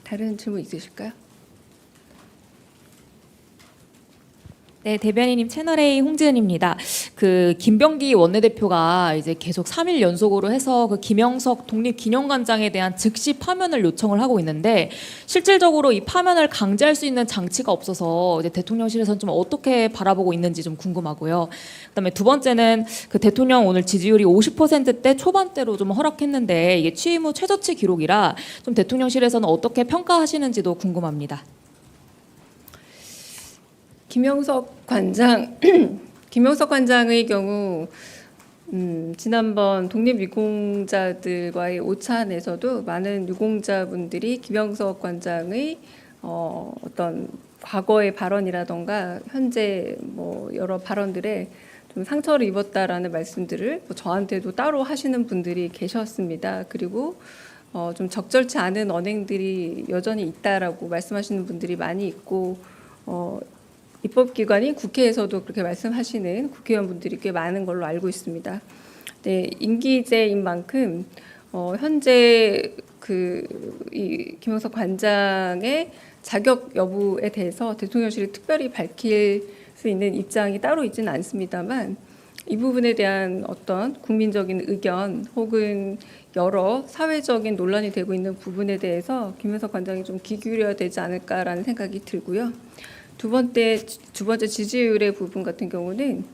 다른 질문 있으실까요? 네, 대변인님 채널A 홍지은입니다. 그 김병기 원내대표가 이제 계속 3일 연속으로 해서 그 김영석 독립기념관장에 대한 즉시 파면을 요청을 하고 있는데 실질적으로 이 파면을 강제할 수 있는 장치가 없어서 이제 대통령실에서는 좀 어떻게 바라보고 있는지 좀 궁금하고요. 그다음에 두 번째는 그 대통령 오늘 지지율이 50%대 초반대로 좀 허락했는데 이게 취임 후 최저치 기록이라 좀 대통령실에서는 어떻게 평가하시는지도 궁금합니다. 김영석 관장, 김영석 관장의 경우 지난번 독립유공자들과의 오찬에서도 많은 유공자분들이 김영석 관장의 어떤 과거의 발언이라던가 현재 뭐 여러 발언들에 좀 상처를 입었다라는 말씀들을 뭐 저한테도 따로 하시는 분들이 계셨습니다. 그리고 좀 적절치 않은 언행들이 여전히 있다라고 말씀하시는 분들이 많이 있고 입법기관인 국회에서도 그렇게 말씀하시는 국회의원분들이 꽤 많은 걸로 알고 있습니다. 네, 임기제인 만큼 현재 이 김영석 관장의 자격 여부에 대해서 대통령실이 특별히 밝힐 수 있는 입장이 따로 있지는 않습니다만 이 부분에 대한 어떤 국민적인 의견 혹은 여러 사회적인 논란이 되고 있는 부분에 대해서 김영석 관장이 좀 귀 기울여야 되지 않을까라는 생각이 들고요. 두 번째 지지율의 부분 같은 경우는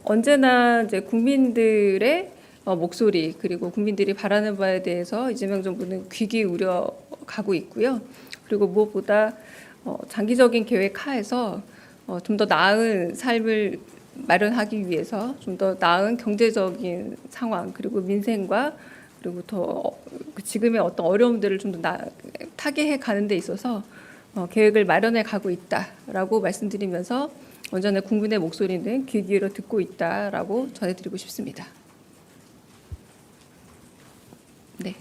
언제나 이제 국민들의 목소리 그리고 국민들이 바라는 바에 대해서 이재명 정부는 귀 기울여 가고 있고요. 그리고 무엇보다 장기적인 계획 하에서 좀 더 나은 삶을 마련하기 위해서 좀 더 나은 경제적인 상황 그리고 민생과 그리고 더 지금의 어떤 어려움들을 좀 더 타개해 가는 데 있어서 계획을 마련해 가고 있다라고 말씀드리면서 언제나 국민의 목소리는 귀 기울여 듣고 있다라고 전해드리고 싶습니다. 네.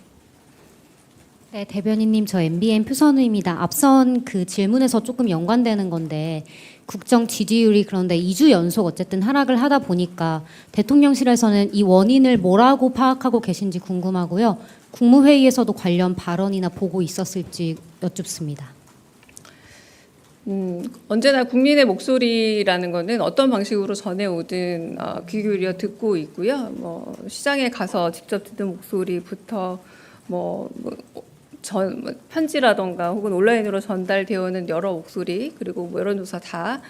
네, 대변인님, 저 MBN 표선우입니다. 앞선 그 질문에서 조금 연관되는 건데 국정 지지율이 그런데 2주 연속 어쨌든 하락을 하다 보니까 대통령실에서는 이 원인을 뭐라고 파악하고 계신지 궁금하고요. 국무회의에서도 관련 발언이나 보고 있었을지 여쭙습니다. 언제나 국민의 목소리라는 것은 어떤 방식으로 전해오든 귀 기울여 듣고 있고요. 뭐 시장에 가서 직접 듣는 목소리부터 편지라던가 혹은 온라인으로 전달되어 오는 여러 목소리 그리고 뭐 여론조사 다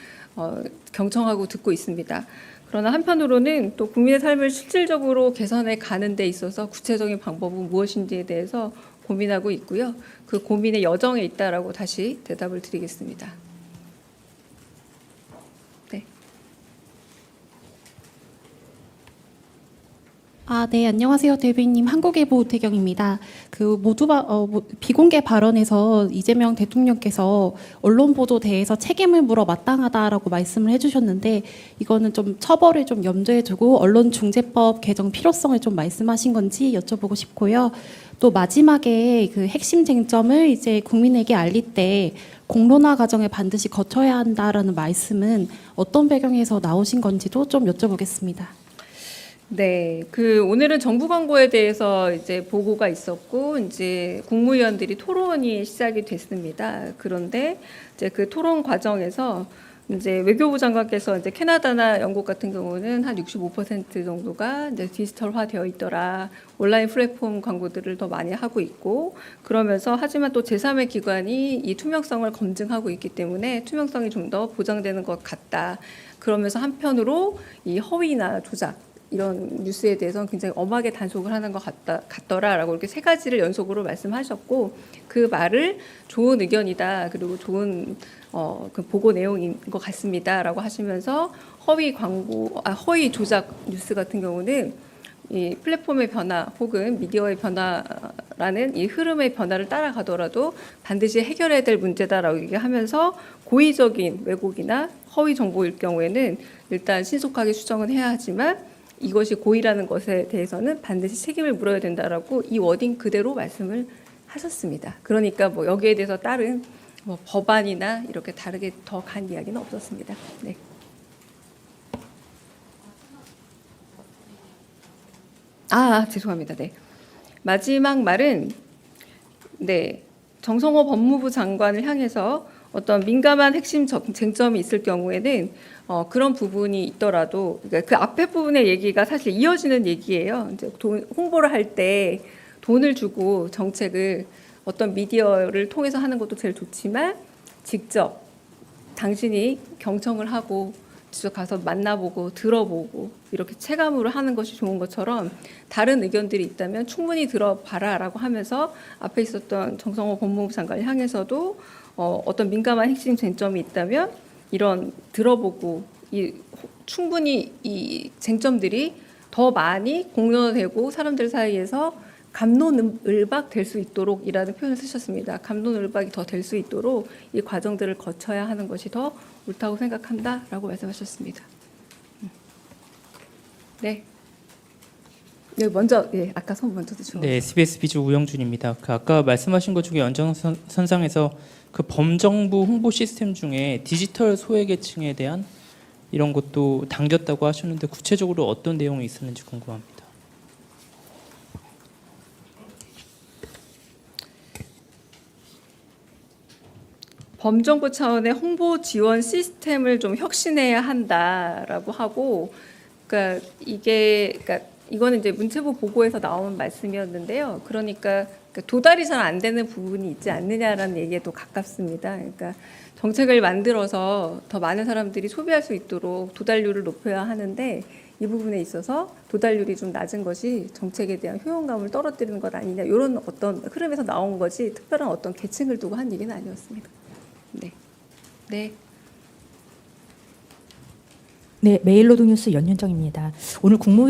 경청하고 듣고 있습니다. 그러나 한편으로는 또 국민의 삶을 실질적으로 개선해 가는 데 있어서 구체적인 방법은 무엇인지에 대해서 고민하고 있고요. 그 고민의 여정에 있다라고 다시 대답을 드리겠습니다. 네. 네, 안녕하세요, 대변인님. 한국일보 우태경입니다. 비공개 발언에서 이재명 대통령께서 언론 보도대에서 책임을 물어 마땅하다라고 말씀을 해주셨는데 이거는 좀 처벌을 좀 염두에 두고 언론중재법 개정 필요성을 좀 말씀하신 건지 여쭤보고 싶고요. 또 마지막에 그 핵심 쟁점을 이제 국민에게 알릴 때 공론화 과정을 반드시 거쳐야 한다라는 말씀은 어떤 배경에서 나오신 건지도 좀 여쭤보겠습니다. 네, 오늘은 정부 광고에 대해서 이제 보고가 있었고 이제 국무위원들이 토론이 시작이 됐습니다. 그런데 이제 그 토론 과정에서 이제 외교부 장관께서 이제 캐나다나 영국 같은 경우는 한 65% 정도가 이제 디지털화 되어 있더라. 온라인 플랫폼 광고들을 더 많이 하고 있고 그러면서 하지만 또 제3의 기관이 이 투명성을 검증하고 있기 때문에 투명성이 좀 더 보장되는 것 같다. 그러면서 한편으로 이 허위나 조작 이런 뉴스에 대해서는 굉장히 엄하게 단속을 하는 것 같더라라고 이렇게 세 가지를 연속으로 말씀하셨고 그 말을 좋은 의견이다 그리고 좋은 그 보고 내용인 것 같습니다라고 하시면서 허위 조작 뉴스 같은 경우는 이 플랫폼의 변화 혹은 미디어의 변화라는 이 흐름의 변화를 따라가더라도 반드시 해결해야 될 문제다라고 얘기하면서 고의적인 왜곡이나 허위 정보일 경우에는 일단 신속하게 수정은 해야 하지만 이것이 고의라는 것에 대해서는 반드시 책임을 물어야 된다라고 이 워딩 그대로 말씀을 하셨습니다. 그러니까 뭐 여기에 대해서 다른 뭐 법안이나 이렇게 다르게 더 간 이야기는 없었습니다. 네. 죄송합니다. 네. 마지막 말은 네. 정성호 법무부 장관을 향해서 어떤 민감한 핵심 쟁점이 있을 경우에는 그런 부분이 있더라도 그러니까 그 앞에 부분의 얘기가 사실 이어지는 얘기예요. 이제 홍보를 할 때 돈을 주고 정책을 어떤 미디어를 통해서 하는 것도 제일 좋지만 직접 당신이 경청을 하고 직접 가서 만나보고 들어보고 이렇게 체감으로 하는 것이 좋은 것처럼 다른 의견들이 있다면 충분히 들어봐라라고 하면서 앞에 있었던 정성호 법무부 장관을 향해서도 어떤 민감한 핵심 쟁점이 있다면 이런 들어보고 충분히 이 쟁점들이 더 많이 공론화되고 사람들 사이에서 갑론을박 될 수 있도록이라는 표현을 쓰셨습니다. 갑론을박이 더 될 수 있도록 이 과정들을 거쳐야 하는 것이 더 옳다고 생각한다라고 말씀하셨습니다. 네. 네, 먼저 아까 손 먼저 드죠. 네, SBS 비주 우영준입니다. 그 아까 말씀하신 것 중에 연장선상에서 그 범정부 홍보 시스템 중에 디지털 소외계층에 대한 이런 것도 당겼다고 하셨는데 구체적으로 어떤 내용이 있었는지 궁금합니다. 범정부 차원의 홍보 지원 시스템을 좀 혁신해야 한다라고 하고, 그러니까 이거는 이제 문체부 보고에서 나온 말씀이었는데요. 그러니까 도달이 잘 안 되는 부분이 있지 않느냐라는 얘기에도 가깝습니다. 그러니까 정책을 만들어서 더 많은 사람들이 소비할 수 있도록 도달률을 높여야 하는데 이 부분에 있어서 도달률이 좀 낮은 것이 정책에 대한 효용감을 떨어뜨리는 것 아니냐, 이런 어떤 흐름에서 나온 거지 특별한 어떤 계층을 두고 한 얘기는 아니었습니다. 네. 네. 네, 메일로드 뉴스 연윤정입니다. 오늘 국무위원